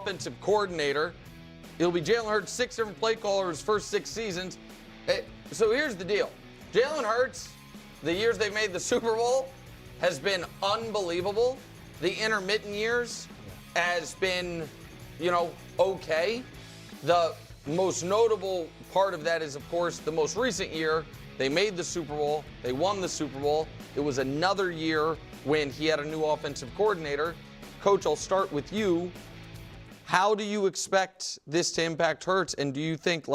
offensive coordinator. It'll be Jalen Hurts, 6 different play callers first 6 seasons. So here's the deal. Jalen Hurts, the years they've made the Super Bowl, has been unbelievable. The intermittent years has been, okay. The most notable part of that is, of course, the most recent year. They made the Super Bowl. They won the Super Bowl. It was another year when he had a new offensive coordinator. Coach, I'll start with you. How do you expect this to impact Hurts? And do you think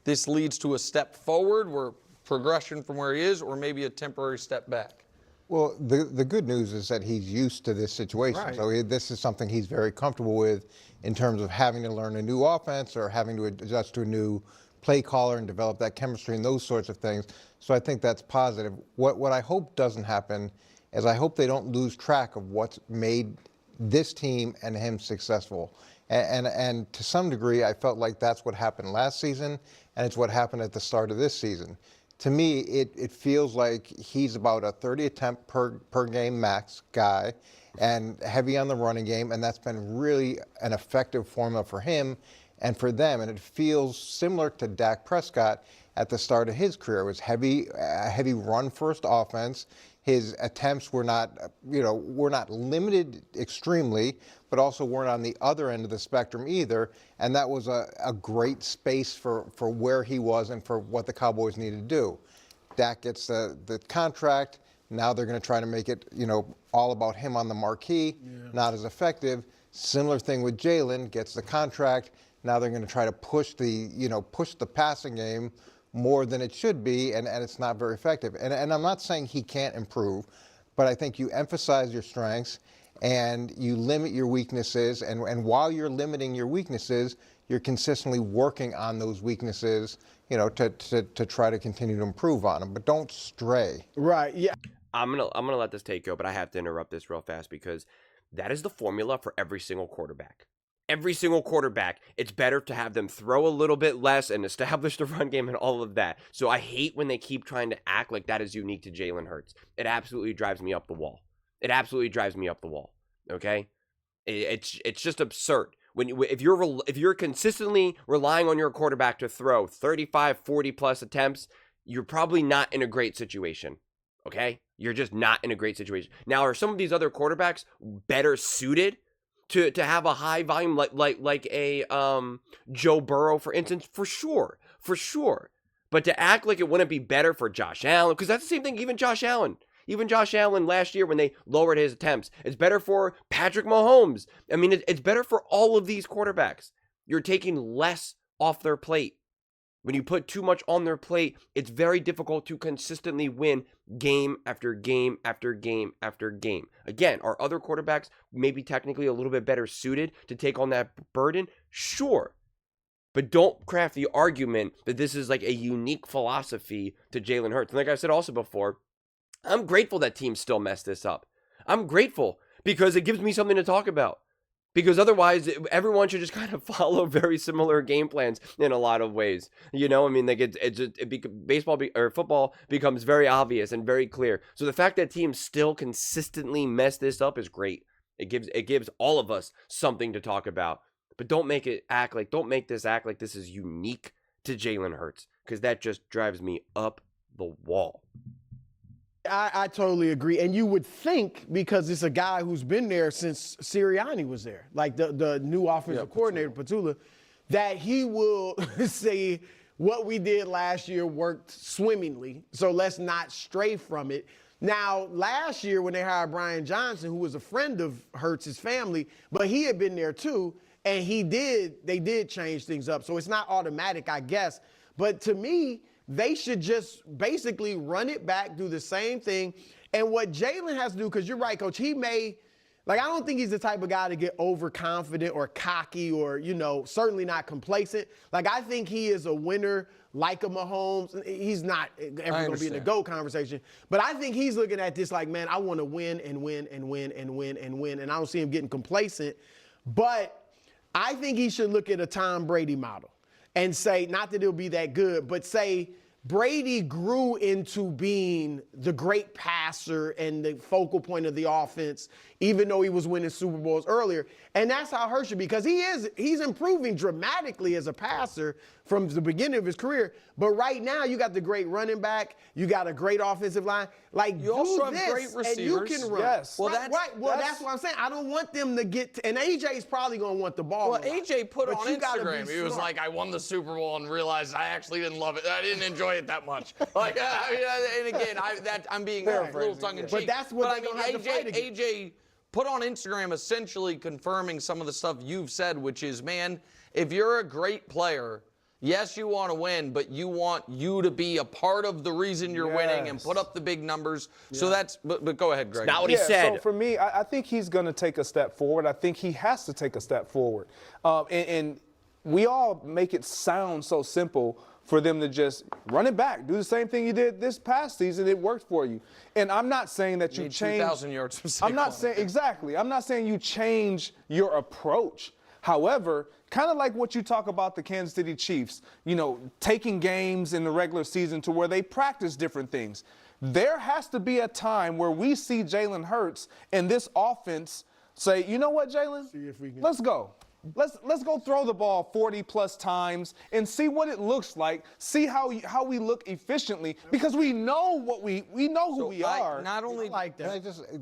this leads to a step forward, where progression from where he is, or maybe a temporary step back? Well, the good news is that he's used to this situation. Right. So this is something he's very comfortable with in terms of having to learn a new offense or having to adjust to a new play caller and develop that chemistry and those sorts of things. So I think that's positive. What I hope doesn't happen is I hope they don't lose track of what's made this team and him successful. And to some degree, I felt like that's what happened last season, and it's what happened at the start of this season. To me, it feels like he's about a 30 attempt per game max guy and heavy on the running game, and that's been really an effective formula for him and for them. And it feels similar to Dak Prescott at the start of his career. It was a heavy run-first offense. His attempts were not limited extremely, but also weren't on the other end of the spectrum either. And that was a great space for where he was and for what the Cowboys needed to do. Dak gets the contract. Now they're going to try to make it, all about him on the marquee. Yeah. Not as effective. Similar thing with Jalen, gets the contract. Now they're going to try to push the passing game more than it should be, and it's not very effective. And I'm not saying he can't improve, but I think you emphasize your strengths and you limit your weaknesses, and while you're limiting your weaknesses, you're consistently working on those weaknesses, to try to continue to improve on them, but don't stray. Right, yeah. I'm gonna let this take go, but I have to interrupt this real fast because that is the formula for every single quarterback. Every single quarterback, it's better to have them throw a little bit less and establish the run game and all of that. So I hate when they keep trying to act like that is unique to Jalen Hurts. It absolutely drives me up the wall. Okay? It's just absurd. If you're consistently relying on your quarterback to throw 35, 40 plus attempts, you're probably not in a great situation. Okay? You're just not in a great situation. Now, are some of these other quarterbacks better suited to have a high volume like a Joe Burrow, for instance? For sure. But to act like it wouldn't be better for Josh Allen, because that's the same thing, even Josh Allen last year when they lowered his attempts. It's better for Patrick Mahomes. I mean, it's better for all of these quarterbacks. You're taking less off their plate. When you put too much on their plate, it's very difficult to consistently win game after game after game after game. Again, are other quarterbacks maybe technically a little bit better suited to take on that burden? Sure. But don't craft the argument that this is like a unique philosophy to Jalen Hurts. And like I said also before, I'm grateful that teams still mess this up. I'm grateful because it gives me something to talk about. Because otherwise, everyone should just kind of follow very similar game plans in a lot of ways. Football becomes very obvious and very clear. So the fact that teams still consistently mess this up is great. It gives all of us something to talk about. But don't make this act like this is unique to Jalen Hurts, because that just drives me up the wall. I totally agree. And you would think, because it's a guy who's been there since Sirianni was there, like the new offensive coordinator, Petula, that he will say what we did last year worked swimmingly, so let's not stray from it. Now, last year when they hired Brian Johnson, who was a friend of Hurts' family, but he had been there too, and they did change things up. So it's not automatic, I guess. But to me, they should just basically run it back, do the same thing. And what Jalen has to do, because you're right, Coach, I don't think he's the type of guy to get overconfident or cocky or, certainly not complacent. I think he is a winner like a Mahomes. He's not ever going to be in the GOAT conversation. But I think he's looking at this like, man, I want to win and win and win and win and win. And I don't see him getting complacent. But I think he should look at a Tom Brady model and say, not that it'll be that good, but say, Brady grew into being the great passer and the focal point of the offense, even though he was winning Super Bowls earlier. And that's how Hurts should be, because he's improving dramatically as a passer from the beginning of his career. But right now, you got the great running back, you got a great offensive line. Like, you also have this, great receivers. and you can run. Yes. Well, that's what I'm saying. I don't want them to get and AJ's probably going to want the ball. Well, AJ put But on you gotta be Instagram, he was smart. like, I won the Super Bowl and realized I actually didn't love it. I didn't enjoy it that much. Like, and again, I'm being a little tongue-in-cheek. But that's what I they're gonna have to fight against. AJ put on Instagram essentially confirming some of the stuff you've said, which is, man, if you're a great player, yes, you want to win, but you want you to be a part of the reason you're winning and put up the big numbers. So that's, but go ahead, Greg. Not what he said. So for me, I think he's going to take a step forward. I think he has to take a step forward. And we all make it sound so simple for them to just run it back, do the same thing you did this past season. It worked for you. And I'm not saying that you change. 2,000 yards from I'm not saying exactly. I'm not saying you change your approach. However, kind of like what you talk about the Kansas City Chiefs, you know, taking games in the regular season to where they practice different things. There has to be a time where we see Jalen Hurts and this offense say, you know what, Jalen? Let's go. Let's go throw the ball 40+ times and see what it looks like. See how we look efficiently, because we know what we know who we are. Not only like that.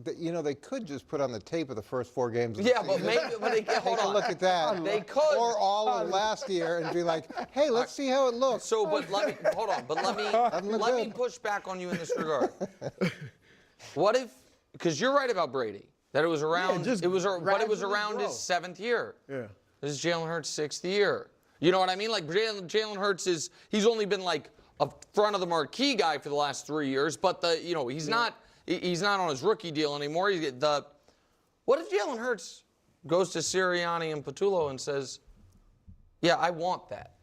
They could just put on the tape of the first 4 games. Of the Yeah, but season. maybe, but they can't. Hold Take a on. look at that. They could. Or all of last year and be like, hey, let's see how it looks. So, but let me hold on. But let me push back on you in this regard. What if? Because you're right about Brady. That it was around. just It was around grow. his 7th year. Yeah. This is Jalen Hurts' 6th year. You know what I mean? Like Jalen Hurts he's only been like a front of the marquee guy for the last 3 years, but he's not on his rookie deal anymore. What if Jalen Hurts goes to Sirianni and Patullo and says, yeah, I want that.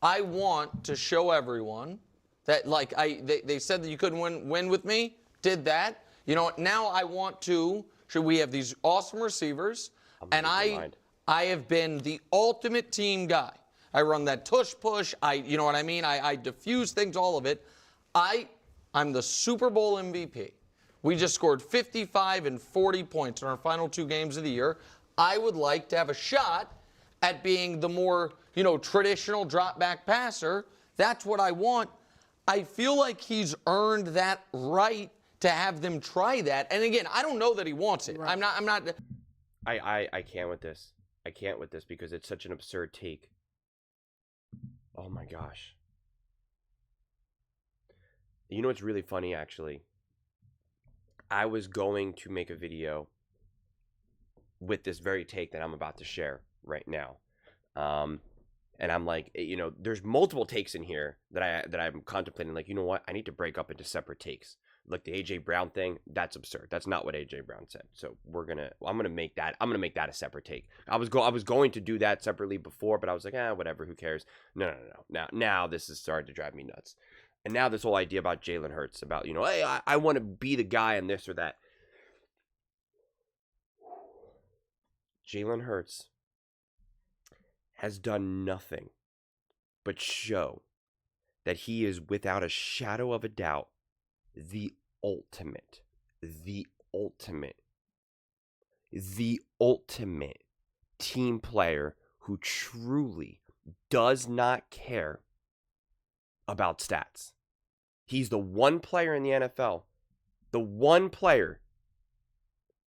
I want to show everyone that they said that you couldn't win with me, did that. You know what? Now I want to. Should we have these awesome receivers? And I have been the ultimate team guy. I run that tush push. You know what I mean? I diffuse things, all of it. I'm the Super Bowl MVP. We just scored 55 and 40 points in our final 2 games of the year. I would like to have a shot at being the more, traditional drop back passer. That's what I want. I feel like he's earned that right to have them try that. And again, I don't know that he wants it. Right. I'm not. I can't with this. I can't with this because it's such an absurd take. Oh my gosh. You know what's really funny, actually? I was going to make a video with this very take that I'm about to share right now. And I'm like, there's multiple takes in here that I'm contemplating. Like, you know what? I need to break up into separate takes. Like the AJ Brown thing, that's absurd. That's not what AJ Brown said. So I'm gonna make that a separate take. I was going to do that separately before, but I was like, whatever, who cares? No. Now this is starting to drive me nuts. And now this whole idea about Jalen Hurts, about, hey, I want to be the guy in this or that. Jalen Hurts has done nothing but show that he is, without a shadow of a doubt, the ultimate team player who truly does not care about stats. He's the one player in the NFL, the one player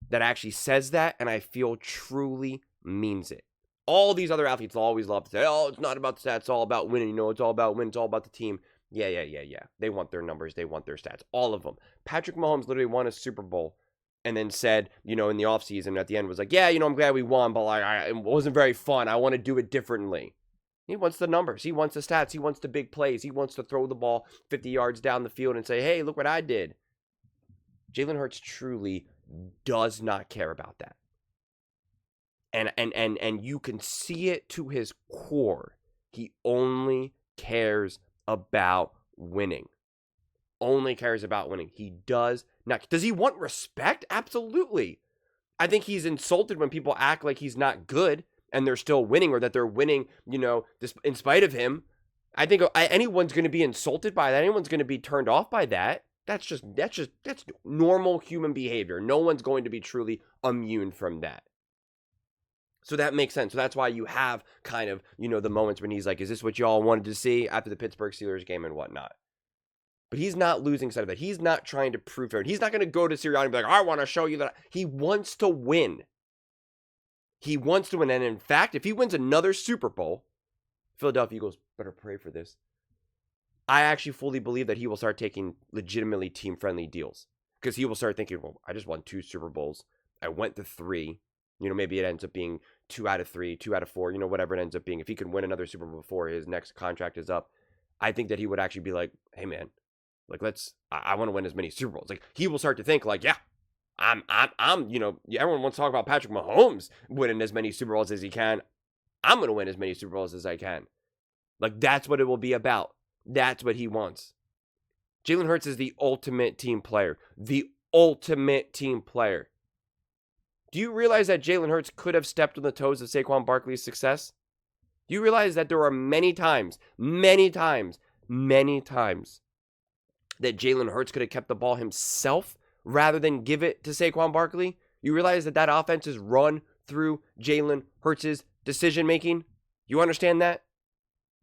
that actually says that, and I feel truly means it. All these other athletes always love to say, oh, it's not about the stats, it's all about winning. It's all about winning, it's all about the team. Yeah. They want their numbers. They want their stats. All of them. Patrick Mahomes literally won a Super Bowl and then said, in the offseason at the end was like, yeah, I'm glad we won, but it wasn't very fun. I want to do it differently. He wants the numbers. He wants the stats. He wants the big plays. He wants to throw the ball 50 yards down the field and say, hey, look what I did. Jalen Hurts truly does not care about that. And you can see it to his core. He only cares about winning. Only cares about winning. He does not. Does he want respect? Absolutely. I think he's insulted when people act like he's not good and they're still winning, or that they're winning, in spite of him. I think anyone's going to be insulted by that. Anyone's going to be turned off by that. That's normal human behavior. No one's going to be truly immune from that. So that makes sense. So that's why you have kind of, the moments when he's like, is this what y'all wanted to see after the Pittsburgh Steelers game and whatnot? But he's not losing sight of that. He's not trying to prove it. He's not going to go to Sirianni and be like, I want to show you that. He wants to win. He wants to win. And in fact, if he wins another Super Bowl, Philadelphia Eagles better pray for this. I actually fully believe that he will start taking legitimately team-friendly deals. Because he will start thinking, well, I just won 2 Super Bowls. I went to 3. Maybe it ends up being 2 out of 3, 2 out of 4, whatever it ends up being. If he can win another Super Bowl before his next contract is up, I think that he would actually be like, hey, man, like, I want to win as many Super Bowls. Like, he will start to think, like, yeah, I'm, everyone wants to talk about Patrick Mahomes winning as many Super Bowls as he can. I'm going to win as many Super Bowls as I can. Like, that's what it will be about. That's what he wants. Jalen Hurts is the ultimate team player. The ultimate team player. Do you realize that Jalen Hurts could have stepped on the toes of Saquon Barkley's success? Do you realize that there are many times that Jalen Hurts could have kept the ball himself rather than give it to Saquon Barkley? You realize that offense is run through Jalen Hurts' decision-making? You understand that?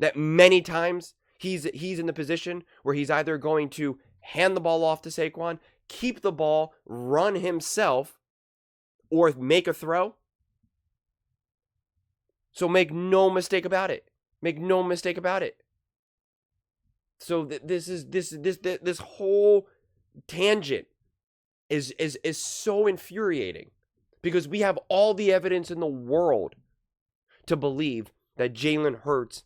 That many times he's in the position where he's either going to hand the ball off to Saquon, keep the ball, run himself, or make a throw. So make no mistake about it. Make no mistake about it. So this whole tangent is so infuriating because we have all the evidence in the world to believe that Jalen Hurts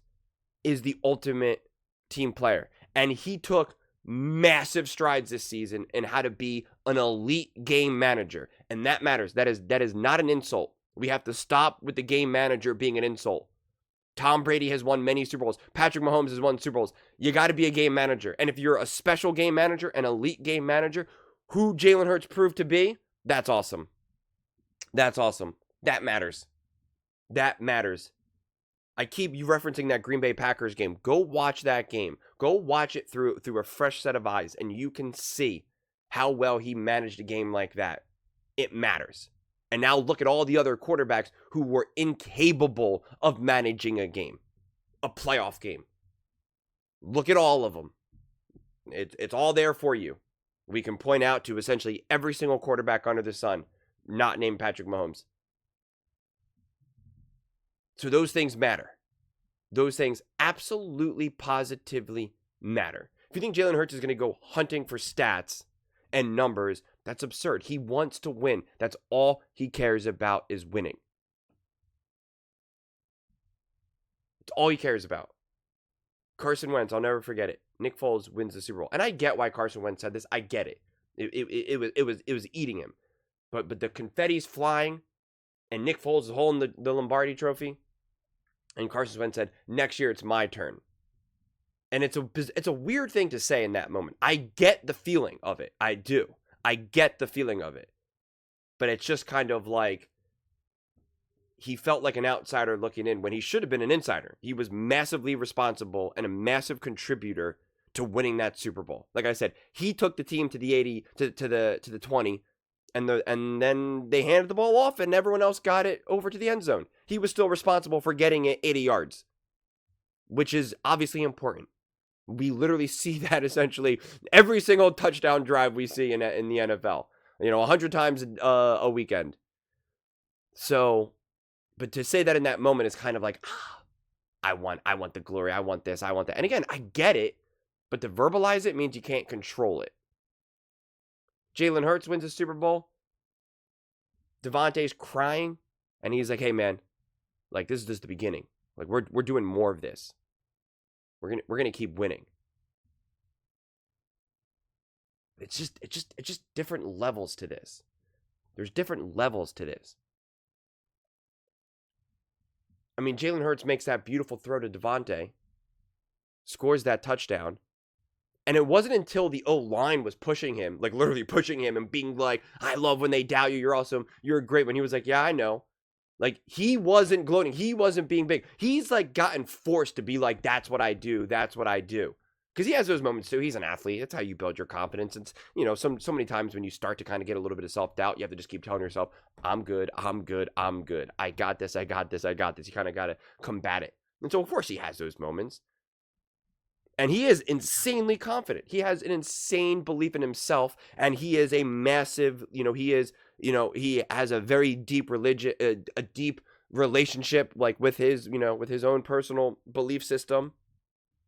is the ultimate team player, and he took massive strides this season in how to be an elite game manager, and that matters. That is not an insult. We have to stop with the game manager being an insult. Tom Brady has won many Super Bowls. Patrick Mahomes has won Super Bowls. You got to be a game manager, and if you're a special game manager, an elite game manager, who Jalen Hurts proved to be, that's awesome. That's awesome. That matters. That matters. I keep you referencing that Green Bay Packers game. Go watch that game. Go watch it through a fresh set of eyes, and you can see how well he managed a game like that. It matters. And now look at all the other quarterbacks who were incapable of managing a game, a playoff game. Look at all of them. It's all there for you. We can point out to essentially every single quarterback under the sun, not named Patrick Mahomes. So those things matter. Those things absolutely, positively matter. If you think Jalen Hurts is going to go hunting for stats and numbers, that's absurd. He wants to win. That's all he cares about is winning. It's all he cares about. Carson Wentz, I'll never forget it. Nick Foles wins the Super Bowl. And I get why Carson Wentz said this. I get it. It was eating him. But the confetti's flying, and Nick Foles is holding the Lombardi trophy. And Carson Wentz said, next year it's my turn. And it's a weird thing to say in that moment. I get the feeling of it. I do. I get the feeling of it. But it's just kind of like he felt like an outsider looking in when he should have been an insider. He was massively responsible and a massive contributor to winning that Super Bowl. Like I said, he took the team to the 80 to the 20. And then they handed the ball off and everyone else got it over to the end zone. He was still responsible for getting it 80 yards, which is obviously important. We literally see that essentially every single touchdown drive we see in the NFL. 100 times a weekend. So, but to say that in that moment is kind of like, I want the glory. I want this. I want that. And again, I get it, but to verbalize it means you can't control it. Jalen Hurts wins the Super Bowl. Devontae's crying, and he's like, "Hey, man, like this is just the beginning. Like we're doing more of this. We're gonna keep winning." It's just different levels to this. There's different levels to this. I mean, Jalen Hurts makes that beautiful throw to Devontae, scores that touchdown. And it wasn't until the O-line was pushing him, like literally pushing him and being like, I love when they doubt you. You're awesome. You're great. When he was like, yeah, I know. Like, he wasn't gloating. He wasn't being big. He's, like, gotten forced to be like, that's what I do. That's what I do. Because he has those moments, too. He's an athlete. That's how you build your confidence. It's, you know, so many times when you start to kind of get a little bit of self-doubt, you have to just keep telling yourself, I'm good. I'm good. I'm good. I got this. I got this. I got this. You kind of got to combat it. And so, of course, he has those moments. And he is insanely confident. He has an insane belief in himself. And he is a massive, he has a very deep religion, a deep relationship, like with his, with his own personal belief system.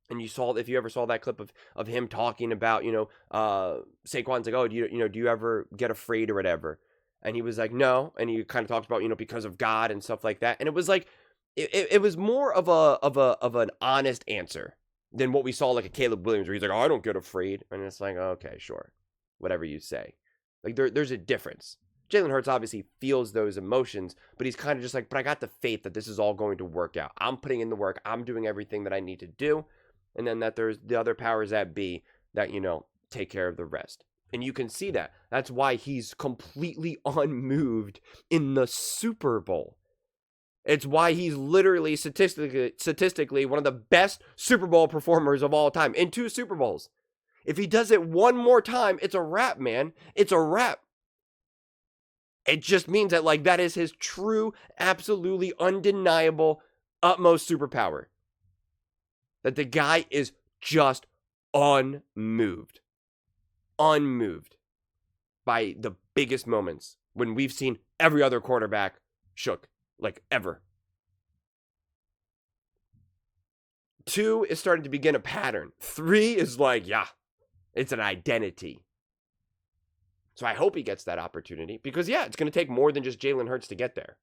And if you ever saw that clip of him talking about, Saquon's like, oh, do you ever get afraid or whatever? And he was like, no. And he kind of talks about, because of God and stuff like that. And it was like, it was more of an honest answer than what we saw like a Caleb Williams, where he's like, oh, I don't get afraid. And it's like, okay, sure, whatever you say. Like, there's a difference. Jalen Hurts obviously feels those emotions, but he's kind of just like, but I got the faith that this is all going to work out. I'm putting in the work. I'm doing everything that I need to do. And then that there's the other powers that be that, take care of the rest. And you can see that. That's why he's completely unmoved in the Super Bowl. It's why he's literally statistically one of the best Super Bowl performers of all time in 2 Super Bowls. If he does it one more time, it's a wrap, man. It's a wrap. It just means that, like, that is his true, absolutely undeniable, utmost superpower. That the guy is just unmoved. Unmoved by the biggest moments when we've seen every other quarterback shook, like, ever. 2 is starting to begin a pattern. 3 is like, yeah, it's an identity. So I hope he gets that opportunity because, yeah, it's going to take more than just Jalen Hurts to get there.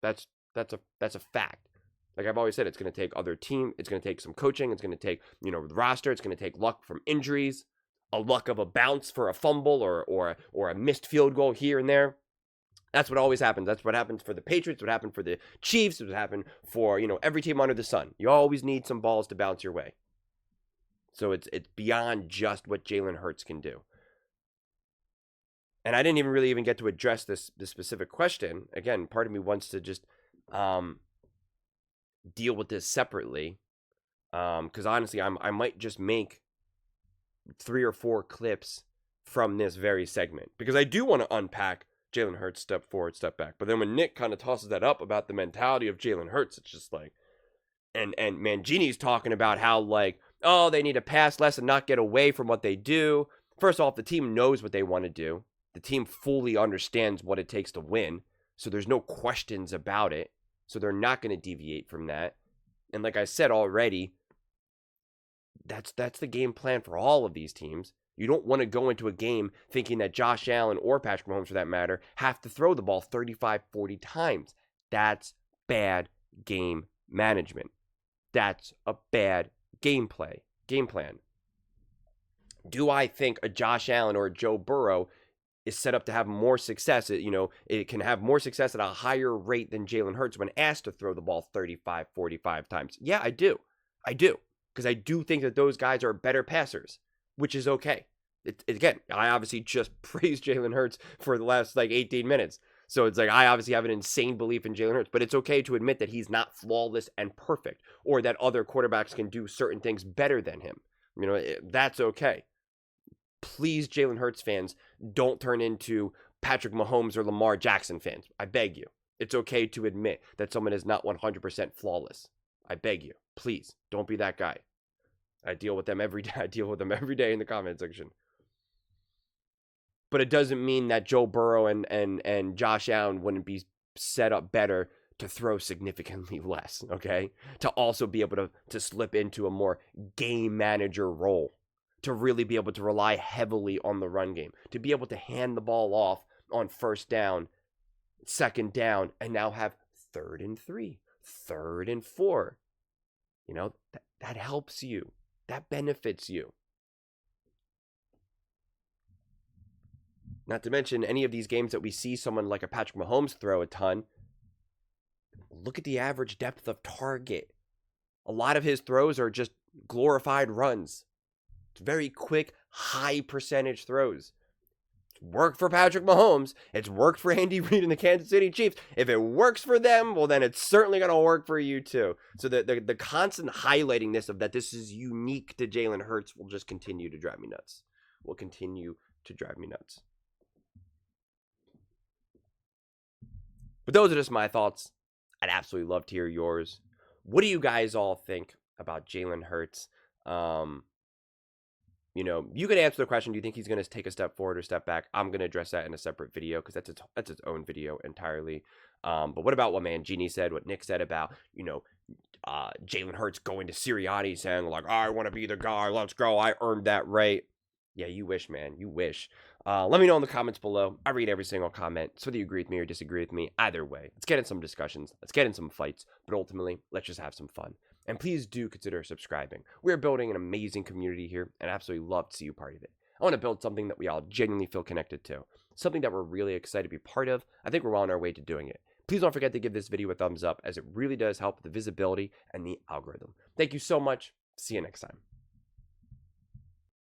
That's a fact. Like I've always said, it's going to take other team. It's going to take some coaching. It's going to take, the roster. It's going to take luck from injuries, a luck of a bounce for a fumble or a missed field goal here and there. That's what always happens. That's what happens for the Patriots. What happened for the Chiefs. What happened for, every team under the sun. You always need some balls to bounce your way. So it's beyond just what Jalen Hurts can do. And I didn't really get to address this specific question. Again, part of me wants to just deal with this separately. Because honestly, I might just make 3 or 4 clips from this very segment. Because I do want to unpack Jalen Hurts step forward, step back. But then when Nick kind of tosses that up about the mentality of Jalen Hurts, it's just like, and Mangini's talking about how, like, oh, they need to pass less and not get away from what they do. First off, the team knows what they want to do. The team fully understands what it takes to win. So there's no questions about it. So they're not going to deviate from that. And like I said already, that's the game plan for all of these teams. You don't want to go into a game thinking that Josh Allen or Patrick Mahomes, for that matter, have to throw the ball 35, 40 times. That's bad game management. That's a bad game plan. Do I think a Josh Allen or a Joe Burrow is set up to have more success? It can have more success at a higher rate than Jalen Hurts when asked to throw the ball 35, 45 times. Yeah, I do. Because I do think that those guys are better passers, which is okay. Again, I obviously just praised Jalen Hurts for the last 18 minutes. So it's like, I obviously have an insane belief in Jalen Hurts, but it's okay to admit that he's not flawless and perfect, or that other quarterbacks can do certain things better than him. That's okay. Please, Jalen Hurts fans, don't turn into Patrick Mahomes or Lamar Jackson fans. I beg you. It's okay to admit that someone is not 100% flawless. I beg you. Please, don't be that guy. I deal with them every day. In the comment section. But it doesn't mean that Joe Burrow and Josh Allen wouldn't be set up better to throw significantly less, okay? To also be able to slip into a more game manager role. To really be able to rely heavily on the run game. To be able to hand the ball off on first down, second down, and now have 3rd and 3, 3rd and 4. That helps you. That benefits you. Not to mention any of these games that we see someone like a Patrick Mahomes throw a ton. Look at the average depth of target. A lot of his throws are just glorified runs. It's very quick, high percentage throws. worked for Patrick Mahomes. It's worked for Andy Reid and the Kansas City Chiefs. If it works for them, well, then it's certainly going to work for you too. So the constant highlighting this of that this is unique to Jalen Hurts will just continue to drive me nuts. Will continue to drive me nuts. But those are just my thoughts. I'd absolutely love to hear yours. What do you guys all think about Jalen Hurts? You know, you could answer the question, do you think he's going to take a step forward or step back? I'm going to address that in a separate video because that's its own video entirely. But what about what Mangini said, what Nick said about, you know, Jalen Hurts going to Sirianni saying, like, I want to be the guy, let's go, I earned that right. Yeah, you wish, man, you wish. Let me know in the comments below. I read every single comment. So whether you agree with me or disagree with me, either way, let's get in some discussions. Let's get in some fights. But ultimately, let's just have some fun. And please do consider subscribing. We're building an amazing community here, and I absolutely love to see you part of it. I want to build something that we all genuinely feel connected to. Something that we're really excited to be part of. I think we're well on our way to doing it. Please don't forget to give this video a thumbs up, as it really does help with the visibility and the algorithm. Thank you so much. See you next time.